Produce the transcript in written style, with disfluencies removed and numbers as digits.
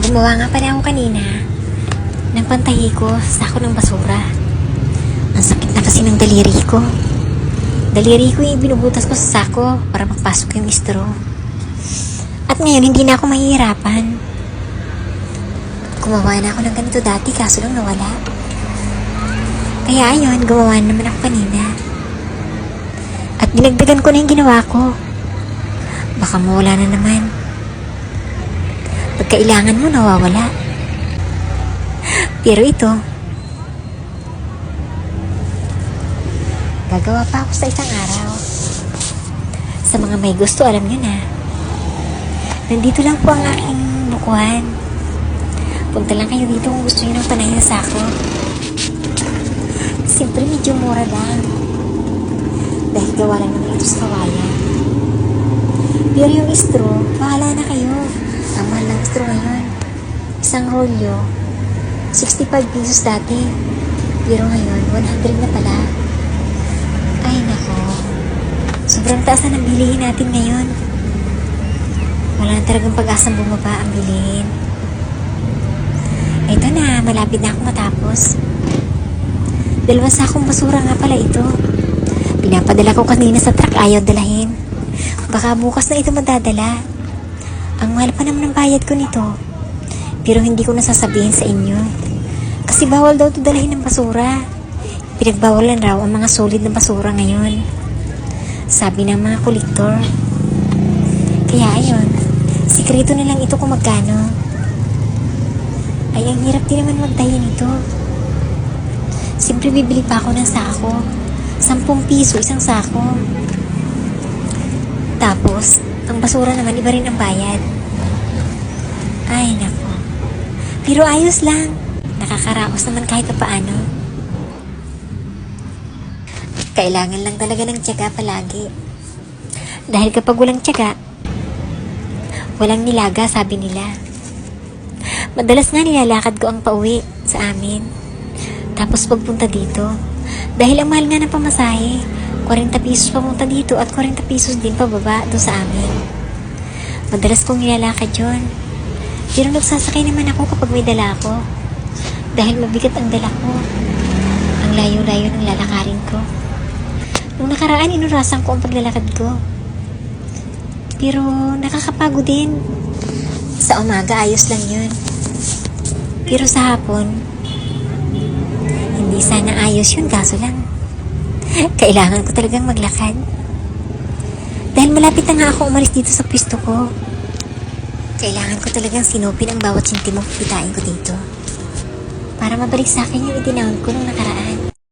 Gumawa nga pala ako kanina ng pantahi ko sa sako ng basura. Ang sakit na kasi ng daliri ko. Daliri ko yung binubutas ko sa sako para magpasok yung straw. At ngayon, hindi na ako mahihirapan. Gumawa na ako ng ganito dati, kaso lang nawala. Kaya ayun, gumawa naman ako kanina. At dinagdagan ko na yung ginawa ko. Baka mawala na naman. Pagkailangan mo, nawawala. Pero ito, gagawa pa ako sa isang araw. Sa mga may gusto, alam nyo na. Nandito lang po ang aking bukuhan. Punta lang kayo dito kung gusto nyo ng panahin sa sako. Siyempre, medyo mura lang. Dahil gawa lang naman ito sa kawayan. Pero yung straw, bahala na kayo. Ang mahal ng straw ngayon. Isang rolyo, 65 pesos dati. Pero ngayon, 100 na pala. Ay nako, sobrang taas na ng bilihin natin ngayon. Wala na talagang pag-asang bumaba ang bilihin. Ito na, malapit na akong matapos. 2 sakong basura nga pala ito. Pinapadala ko kanina sa truck, ayaw dalahin. Baka bukas na ito madadala. Ang mahal pa naman ng bayad ko nito. Pero hindi ko nasasabihin sa inyo. Kasi bawal daw ito dalahin ng basura. Pinagbawalan raw ang mga solid na basura ngayon. Sabi ng mga kolektor. Kaya ayun, sikreto na lang ito kung magkano. Ay, ang hirap din naman magtahi nito. Siyempre bibili pa ako ng sako. 10 piso isang sako. Tapos, ang basura naman iba rin ang bayad. Ay, nako. Pero ayos lang. Nakakaraos naman kahit pa paano. Kailangan lang talaga ng tiyaga palagi. Dahil kapag walang tiyaga, walang nilaga, sabi nila. Madalas nga nilalakad ko ang pauwi sa amin. Tapos pagpunta dito, dahil ang mahal nga ng pamasahe, 40 pesos papunta dito at 40 pesos din pababa doon sa amin. Madalas kong nilalakad yun. Pero nagsasakay naman ako kapag may dala ako. Dahil mabigat ang dala ko. Ang layo-layo ng lalakarin ko. Nung nakaraan, inurasan ko ang paglalakad ko. Pero nakakapagod din. Sa umaga, ayos lang yun. Pero sa hapon, hindi sana ayos yun, kaso lang kailangan ko talagang maglakad. Dahil malapit na nga ako umalis dito sa pwesto ko. Kailangan ko talagang sinupin ang bawat sentimo kikitain ko dito. Para mabalik sa akin yung itinahon ko nung nakaraan.